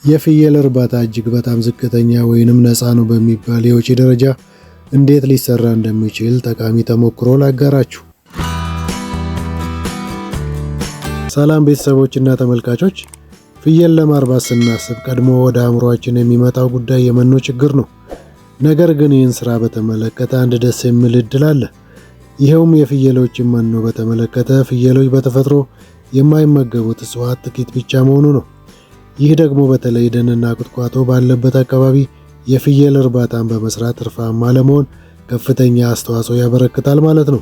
የፍየል እርባታ እጅግ በጣም ዝቅተኛ ወይንም ነፃ ነው በሚባል የወጪ ደረጃ እንዴት ሊሰራ እንደሚችል ጠቃሚ ተሞክሮ ላጋራችሁ። ሰላም ቤተሰቦችና ተመልካቾች፣ ፍየል ለማርባት ስናስብ ቀድሞ ወደ አእምሮአችን የሚመጣው ጉዳይ የመኖ ችግር ነው። ነገር ግን ይህን ስራ በተመለከተ አንድ ደስ የሚል እድል አለ። ይሄውም የፍየሎችን መኖ በተመለከተ ፍየሎች በተፈጥሮ የማይመገቡት እጽዋት ጥቂት ብቻ መሆኑ ነው። ይህ ደግሞ በተለይ ደንና ቁጥቋጦ ባለበት አካባቢ የፍየል እርባታን በመስራት ትርፋማ ለመሆን ከፍተኛ አስተዋጽኦ ያበረክታል ማለት ነው።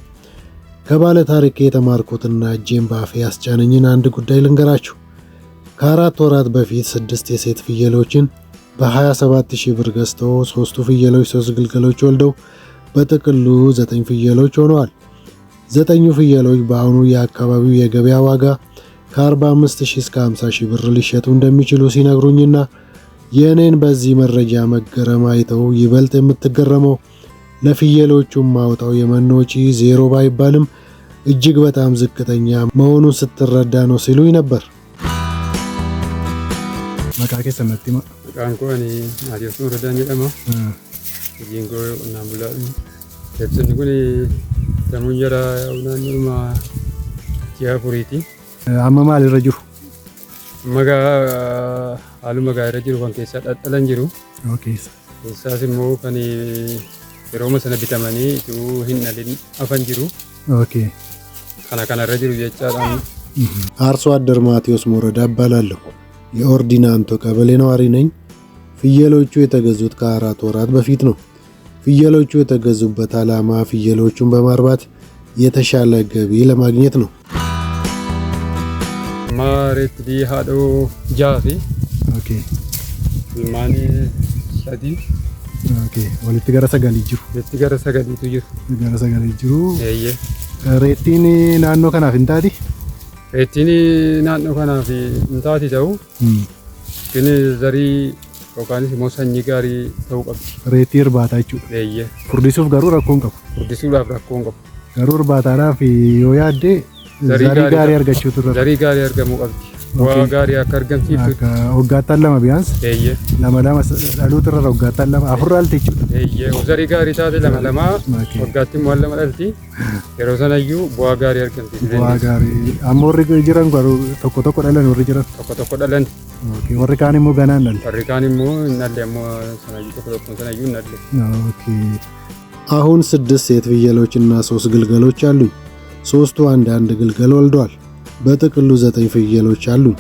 ከባለ ታሪክ የተማርኩትና እጄን በአፌ ያስጫነኝን አንድ ጉዳይ ልንገራችሁ። ከ4 ወራት በፊት 6 የሴት ፍየሎችን በ27,000 ብር ገዝተው 3ቱ ፍየሎች 3 ግልገሎች ወልደው በጥቅሉ 9 ፍየሎች ሆነዋል። 9ኙ ፍየሎች በአሁኑ የአካባቢው የገበያ ዋጋ ከ45,000 እስከ 50,000 ብር ሊሸጡ እንደሚችሉ ሲነግሩኝና የእኔን በዚህ መረጃ መገረም አይተው ይበልጥ የምትገረመው ለፍየሎቹ ማውጣው የመኖ ወጪ ዜሮ ባይባልም እጅግ በጣም ዝቅተኛ መሆኑን ስትረዳ ነው ሲሉኝ ነበር። መቃቄ ሰነቲማ ቃንቆኒ አዲስ ነው ረዳኝ ደማ ጂንጎ እና ብላኝ ተጽን ጉኒ ተሙንጀራ ያውናኒማ ጂአፉሪቲ አማማ ለረጁ መጋ አሉ መጋ ረጅሩ ኮንኬሳ ጠጠለን ጅሩ ኦኬ ሳሲሞ ከኒ የሮማ ሰነ ቢታማኒ ቱ ሂናሊን አፈን ጅሩ ኦኬ ካና ረጅሩ የጫላን አርሶ አደር ማቴዎስ ሞረዳ እባላለሁ። የኦርዲናንቶ ቀበሌ ነዋሪ ነኝ። ፍየሎቹ የተገዙት ከ4 ወራት በፊት ነው። ፍየሎቹ የተገዙበት ዓላማ ፍየሎቹን በማርባት የተሻለ ገቢ ለማግኘት ነው። ማሬት ዲ ሃዶ ጃፊ ኦኬ ማኒ ሳዲ ኦኬ ወልቲ ገረሰ ጋሊጅሩ ገረሰ ጋሊቱ ኤየ ሬቲኒ ናኖ ከናፍ እንታዲ ሬቲኒ ናኖ ከናፍ እንታዲ ታው ግን ዘሪ ኦካኒስ ሞሰኝ ጋሪ ታው ቀብ ሬቲ እርባታችሁ ኤየ ፉርዲሱፍ ጋሩ ረኮን ቀብ ጋሩ እርባታራፍ ዮያዴ ዘሪ ጋሪ አርጋችሁ ትሩ ዘሪ ጋሪ አርገሙ ቀብቲ ዋ ጋሪ አከርገምቲቱ ወጋታን ለማ ቢያንስ ኤየ ለማላማ ዳሉ ትራ ወጋታን ለማ አፍራል ተቹ ኤየ ዘሪ ጋሪ ታደ ለማላማ ወጋቲም ወለ መዳልቲ የሮሰናዩ ዋ ጋሪ አርገምቲ ዋ ጋሪ አሞሪ ጅራን ጋሩ ተቆ ደለን ወሪ ጅራን ተቆ ደለን ኦኬ ወሪ ካኒሞ ገናናል ወሪ ካኒሞ እናለሞ ሰናዩ ተቆ ሰናዩ እናለ ኦኬ አሁን 6 ሴት ፍየሎችና 3 ግልገሎች አሉኝ። 3ቱ አንድ ግልገል ወልደዋል። በጥቅሉ 9 ፍየሎች አሉኝ።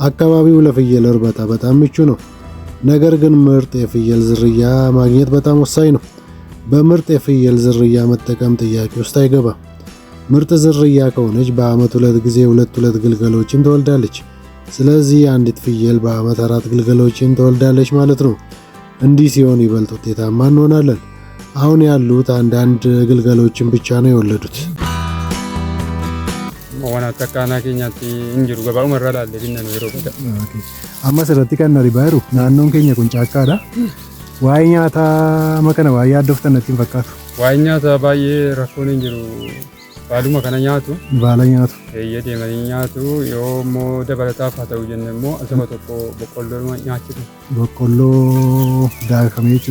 አካባቢው ለፍየል እርባታ በጣም ምቹ ነው። ነገር ግን ምርጥ የፍየል ዝርያ ማግኘት በጣም ወሳኝ ነው። በምርጥ የፍየል ዝርያ መጠቀም ጥያቄ ውስጥ አይገባም። ምርጥ ዝርያ ከሆነች በአመት 2 ጊዜ 2 ግልገሎችን ትወልዳለች። ስለዚህ አንዲት ፍየል በአመት 4 ግልገሎችን ትወልዳለች ማለት ነው። እንዲህ ሲሆን ይበልጥ ውጤታማ እንሆናለን። አሁን ያሉት አንዳንድ ግልገሎችን ብቻ ነው የወለዱት። ዋና ተካና ኬኛቲ እንጅሩ ገባው መራላለ ቢነኑ ይሮበታ ኦኬ አማስ ረቲ ከነሪ ባይሩ ናኖን ኬኛ ኩንጫካዳ ዋይኛታ መከነ ዋያ አደፍተነቲን ፈካቱ ዋይኛታ ባዬ ረኮን እንጅሩ ባሉማ ከነኛቱ ባለኛቱ የየዴ መኛቱ ዮሞ ደበለታ ፋታው ጀነሞ አሰመቶኮ በቆሎ ኛቺቱ በቆሎ ዳከሜች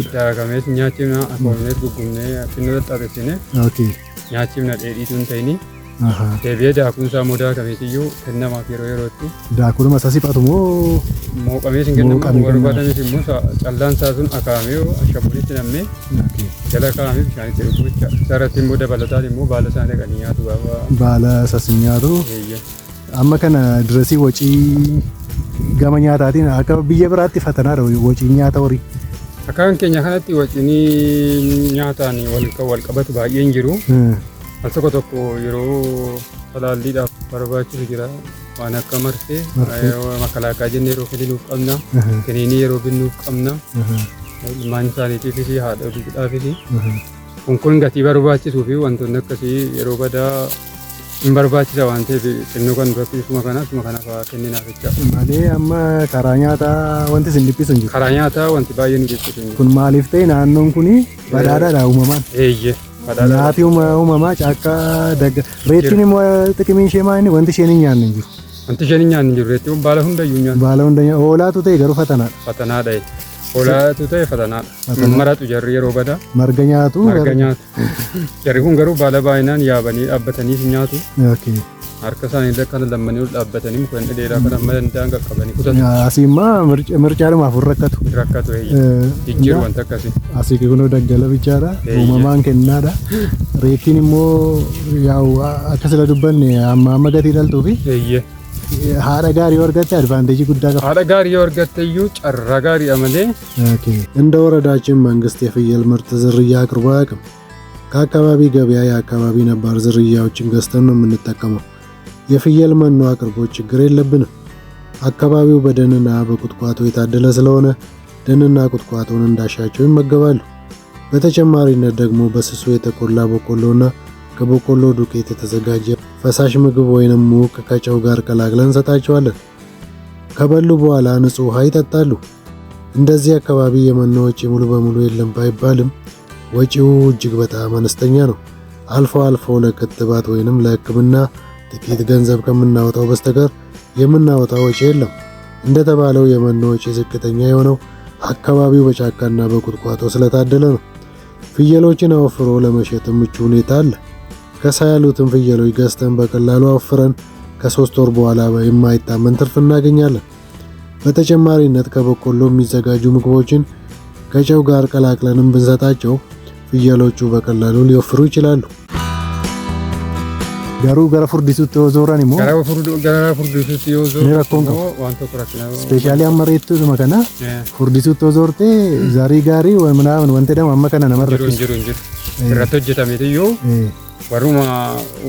ኛቺና አኮኔት ጉጉኔ ፍነጣተሲነ ኦኬ ኛቺና ዴዲቱን ተይኒ አሃ ደቤዳ ኩንሳ ሞዳ ከቤትዩ ከነማ ፊሮሮቲ ዳኩሉ ማሳሲጳቱሞ ሞቀሜስ እንገነማ ወርባታሜስ ሙሳ ጫላንሳቱን አካሜው አሸቡሪት ነሜ ኦኬ ገለካሜ ሻኒ ተሩቁቻ ሰረቲ ሞዳ ባለታሊ ሞ ባለሳነ ቀኒያቱ ባለ ሰስኛቱ እየ አመከነ ድረሲ ወጪ ገመኛታቲን አከ ብየ ብራቲ ፈተና ነው ወጪ ኛታ ወሪ አካን ኬኛ ከነቲ ወጪኒ ኛታኒ ወልቀበት ባየን ጅሩ Asoko tokko yeroo talaalliidhaaf barbaachisu jira. Waan akka marsee makalaakaa jennee yeroo filuuf qabna. Kiniinii yeroo binnuuf qabna. Ilmaan isaaniitiifis haadha dhuguudhaafis. Kun gatii barbaachisuu fi wantoonni akkasii yeroo badaa hin barbaachisa waan ta'eef xinnoo kan duratti suma kana fa'aa kenninaaf jecha. Malee amma karaa nyaataa wanti isin dhiphisu hin jiru. Karaa nyaataa wanti baay'ee nu dhiphisu hin jiru. Kun maaliif ta'e naannoon kuni badhaadhaadha uumamaan. Eeyyee. Nyaati uumamaa caakkaa dagga reettiin immoo xiqqimiin ishee maali wanti isheen hin nyaanne hin jiru. Wanti shanii nyaanni jirreetti baala hundayyuu nyaanni. Baala hundayyuu oolaatu ta'e garuu fatanaadha. Fatanaadha. Oolaatu ta'e fatanaadha. Maratu jarri yeroo bada. Marga nyaatu. Marga nyaatu. Jarri kun garuu baala baay'inaan yaabanii dhaabbatanii nyaatu. Harka isaanii kan lammanii ol dhaabbatanii muka inni dheeraa kan amma danda'an qaqqabanii kutatu. Asii immoo mircaadhumaaf rakkatu. Rakkatu jijjiiru wanta akkasii. Asii kunoo daggala bichaadha. Uumamaan kennaadha. Reettiin immoo yaa'u akka sila dubbanne amma gatii dhaltuufi. Haadha gaarii yoo argatte advaanteejii guddaa qaba. Haadha gaarii yoo argatte iyyuu carraa gaarii amalee. እንደ ወረዳችን መንግስት የፍየል ምርት ዝርያ አቅርቦ አያውቅም። ከአካባቢ ገበያ የአካባቢ ነባር ዝርያዎችን ገዝተን ነው የምንጠቀመው። የፍየል መኖ አቅርቦት ችግር የለብንም። አካባቢው በደንና በቁጥቋጦ የታደለ ስለሆነ ደንና ቁጥቋጦን እንዳሻቸው ይመገባሉ። በተጨማሪነት ደግሞ በስሱ የተቆላ በቆሎና ከበቆሎ ዱቄት የተዘጋጀ ፈሳሽ ምግብ ወይንም ሙቅ ከጨው ጋር ቀላቅለን እንሰጣቸዋለን። ከበሉ በኋላ ንጹህ ውሃ ይጠጣሉ። እንደዚህ አካባቢ የመኖ ወጪ ሙሉ በሙሉ የለም ባይባልም ወጪው እጅግ በጣም አነስተኛ ነው። አልፎ አልፎ ለክትባት ወይንም ለሕክምና ጥቂት ገንዘብ ከምናወጣው በስተቀር የምናወጣው ወጪ የለም። እንደተባለው የመኖ ወጪ ዝቅተኛ የሆነው አካባቢው በጫካና በቁጥቋጦ ስለታደለ ነው። ፍየሎችን አወፍሮ ለመሸጥ ምቹ ሁኔታ አለ። ከሳ ያሉትን ፍየሎች ገዝተን በቀላሉ አወፍረን ከ3 ወር በኋላ የማይታመን ትርፍ እናገኛለን። በተጨማሪነት ከበቆሎ የሚዘጋጁ ምግቦችን ከጨው ጋር ቀላቅለንም ብንሰጣቸው ፍየሎቹ በቀላሉ ሊወፍሩ ይችላሉ። Garuu gara furdisuutti yoo zooran immoo gara furdisuutti yoo ni rakkoon zooran qabu. waan tokko rakkina Speeshaalii amma reettuudhuma kana furdisuutti yoo zoorte zarii gaarii minaamin wanti jedhamu amma kana nama jiru rakkisu. jiru jiru irratti hojjetameeti iyyuu warruma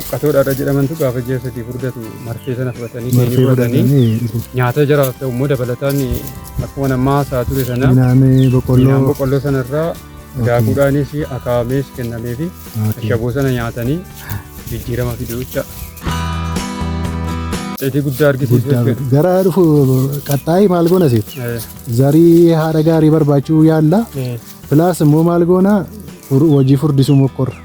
uqqatoodhaadha jedhamantu gaafa jeessatti furdatu marfee sana fudhatanii keenyi fudhatanii nyaata jiraaf ta'u immoo dabalataan akkuma namaa isaa ture sana Midhaan boqqolloo sanarraa daakuudhaanis akaamees kennamee fi ashaboo sana nyaatanii jijjiirama fiduu jecha. Dheedhii guddaa argisiisu jechuudha. gara dhufu qaxxaayi maal goona seet zarii haadha gaarii barbaachuu yaalla pilaas immoo maal goona hojii furdisuu mokkorra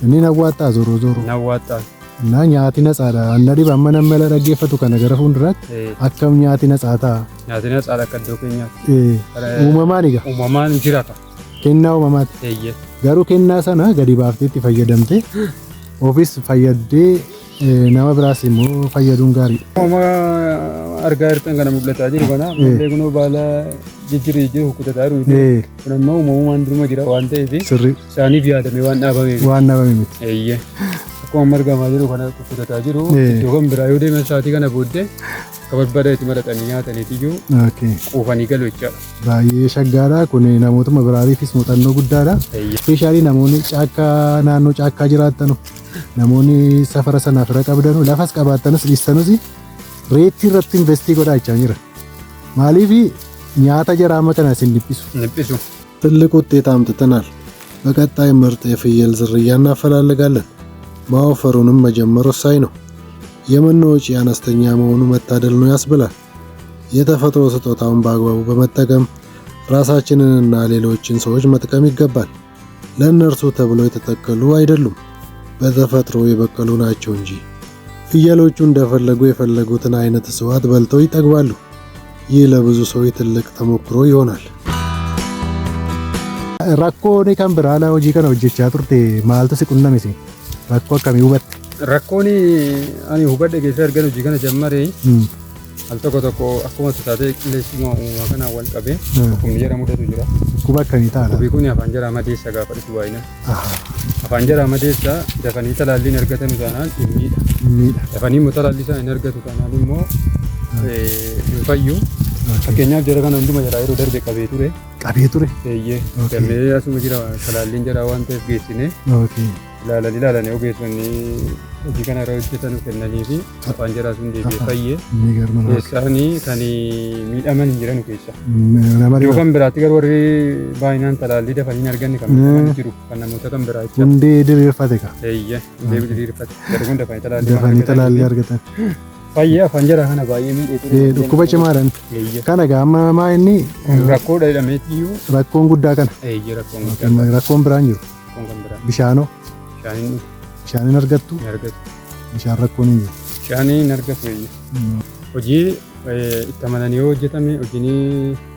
inni nawwaattaa zooroo zooroo Nawwaattaa. እና nyaati natsaadha anna dhiba amma nama dhaggeeffatu kana gara fuulduraatti akkam nyaati natsaa ta'a Nyaatni natsaadha akka iddoo keenyaatti. uumamaan egaa Uumamaan jira ka. kennaa uumamaatti garuu kennaa sana gadi baaftee itti fayyadamte ofis fayyaddee nama biraas immoo fayyaduun gaariidha. Uumama argaa jirtan kana mul'ataa jiru kana mallee kunoo baala jijjiirri jiru hukkutataa jiru. Kun ammoo uumamumaan duruma jira waan ta'eef Sirrii isaaniif yaadamee waan dhaabameef. waan dhabame miti. Akkuma argamaa jiru kana hukkutataa jiru. Iddoo kan biraa yoo deeman sa'aatii kana booddee akka barbaada itti maratanii nyaataniif iyyuu quufanii galu jechaadha. Baay'ee shaggaadha kun namootuma biraatiifis muuxannoo guddaadha. Speeshaalii namoonni caakkaa naannoo caakkaa jiraatanu namoonni safara sanaaf irra qabdanu lafas qabaattanus dhiistanus reettii irratti investii godhaa jechaa jira. Maaliif nyaata jaraama kana isin Niphisu. ትልቅ ውጤት አምጥተናል። በቀጣይ ምርጥ የፍየል ዝርያ እናፈላልጋለን። ማወፈሩንም መጀመር ወሳኝ ነው። የመኖ ወጪ አነስተኛ መሆኑ መታደል ነው ያስብላል። የተፈጥሮ ስጦታውን በአግባቡ በመጠቀም ራሳችንንና ሌሎችን ሰዎች መጥቀም ይገባል። ለእነርሱ ተብሎ የተተከሉ አይደሉም፣ በተፈጥሮ የበቀሉ ናቸው እንጂ። ፍየሎቹ እንደፈለጉ የፈለጉትን አይነት እጽዋት በልተው ይጠግባሉ። ይህ ለብዙ ሰዎች ትልቅ ተሞክሮ ይሆናል። rakkoon kan biraa hojii kana hojjechaa turte maaltu si qunnamisi? Rakkoo akkamii hubatte? Rakkoon ani hubadhe keessa argan hojii kana jammare al tokko tokko akkuma taatee qilleensuma uumamaa kanaan wal qabee akkuma jara mudatu jira. Dhukkuba akkamii ta'a? Dhukkubi kun afaan jaraa madeessa gaafa dhufu baay'inaan. Afaan jaraa madeessa dafanii talaallii hin argatan taanaan dhimmiidha. Dafanii immoo talaallii isaa hin argatu taanaan immoo hin fayyu. Fakkeenyaaf jara kana hunduma jaraa yeroo darbe qabee ture. Qabee ture? Damee asuma jira talaalliin jaraa waan ta'eef geessine. Ilaalanii ogeessonni hojii kana irra hojjetan kennanii fi afaan jaraa sun deebi'ee fayyee keessaanii kan miidhaman hin jiran keessa. Yoo kan biraatti garuu warri baay'inaan talaallii dafanii hin arganne kan miidhaman jiru kan namoota kan biraa jecha. Hundee diriirfate ka? Hundee diriirfate. Garuu kun dafanii talaallii argatan. Fayyee afaan jaraa kana baay'ee miidhee ture. Dhukkuba cimaadhaan. Kana gaama maa inni rakkoodha jedhameetiyyuu. Rakkoon guddaa kana. Rakkoon guddaa. Rakkoon biraan jiru. Bishaanoo. Bishaan hin argattu? Hin argatu. Bishaan rakkoon hin jiru. Bishaan hin argatu. hojii itti amananii yoo hojjetame hojiin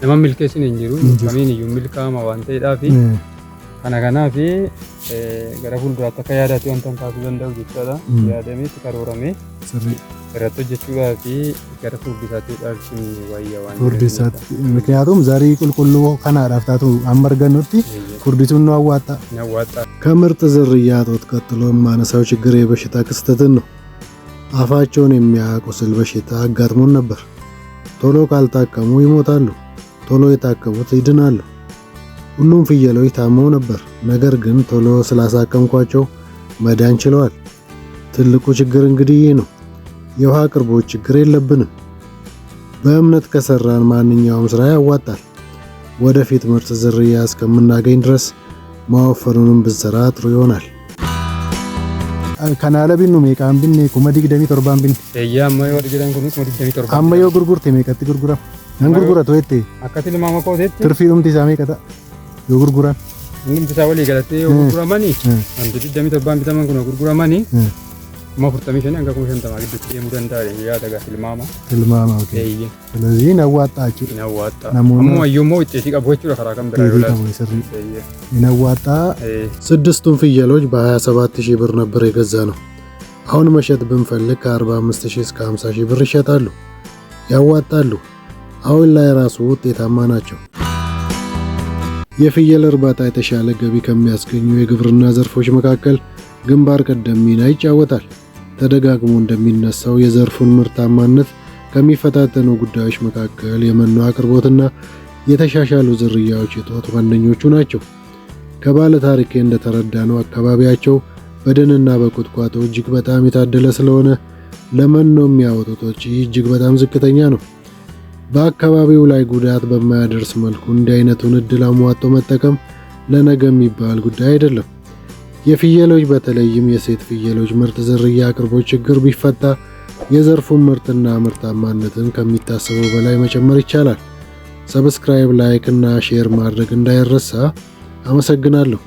nama milkeessin hin jiru kamiin iyyuu milkaa'ama waan ta'eedhaaf kana kanaaf gara fuulduraatti akka yaadaatti wanta taasisuu danda'u jechuudha. Yaadamee itti karooramee irratti hojjechuudhaaf gara furdisaatti dhaalchiin wayyaa waan furdisaatti ምክንያቱም ዘሪ ቁልቁሉ ከናዳፍ ታቱ አመርገኑቲ furdisuun nu awwaata. ከምርጥ ዝርያቶች ቀጥሎ ማነሳው ችግር የበሽታ ክስተትን ነው። አፋቸውን የሚያቆስል በሽታ አጋጥሞን ነበር። ቶሎ ካልታከሙ ይሞታሉ፣ ቶሎ የታከሙት ይድናሉ። ሁሉም ፍየሎች ታመው ነበር፣ ነገር ግን ቶሎ ስላሳከምኳቸው መዳን ችለዋል። ትልቁ ችግር እንግዲህ ይህ ነው። የውሃ አቅርቦት ችግር የለብንም። በእምነት ከሰራን ማንኛውም ስራ ያዋጣል። ወደፊት ምርጥ ዝርያ እስከምናገኝ ድረስ ማወፈሩንም ብንሰራ ጥሩ ይሆናል። ከናለ ቢኑ ሜቃን ቢን ኩማ ዲግደሚ ቶርባን ቢን እያማዮ ወድገዳን ኩኒ ኩማ ዲግደሚ ቶርባን አማዮ ጉርጉርቴ ሜቀቲ ጉርጉራ አንጉርጉራ ቶይቴ አካቲል ማማቆቴት ትርፊሩም ቲሳሜ ቀጣ የጉርጉራን እንግዲህ ተሳወለ ይገለጥ ጉርጉራ ማኒ አንድ ዲግደሚ ቶርባን ቢታማን ኩና ጉርጉራ ማኒ ማፍርተሚሽን አንጋ ኮሽን ተማግድ የሙደንዳ ያ ደጋ filmaama ኦኬ ስለዚህ ነዋጣችሁ ነዋጣ አሙ አዩሞ ውጤት ይቀቦቹ ለከራ ከም ብራዩላ ነዋጣ ስድስቱን ፍየሎች በ27000 ብር ነበር የገዛ ነው። አሁን መሸጥ ብንፈልግ ከ45000 እስከ 50000 ብር ይሸጣሉ። ያዋጣሉ። አሁን ላይ ራሱ ውጤታማ ናቸው። የፍየል እርባታ የተሻለ ገቢ ከሚያስገኙ የግብርና ዘርፎች መካከል ግንባር ቀደም ሚና ይጫወታል። ተደጋግሞ እንደሚነሳው የዘርፉን ምርታማነት ከሚፈታተኑ ጉዳዮች መካከል የመኖ አቅርቦትና የተሻሻሉ ዝርያዎች እጦት ዋነኞቹ ናቸው። ከባለ ታሪኬ እንደተረዳነው አካባቢያቸው በደንና በቁጥቋጦ እጅግ በጣም የታደለ ስለሆነ ለመኖ የሚያወጡት ወጪ እጅግ በጣም ዝቅተኛ ነው። በአካባቢው ላይ ጉዳት በማያደርስ መልኩ እንዲህ አይነቱን እድል አሟጦ መጠቀም ለነገ የሚባል ጉዳይ አይደለም። የፍየሎች በተለይም የሴት ፍየሎች ምርጥ ዝርያ አቅርቦት ችግር ቢፈታ የዘርፉን ምርትና ምርታማነትን ከሚታሰበው በላይ መጨመር ይቻላል። ሰብስክራይብ፣ ላይክ እና ሼር ማድረግ እንዳይረሳ። አመሰግናለሁ።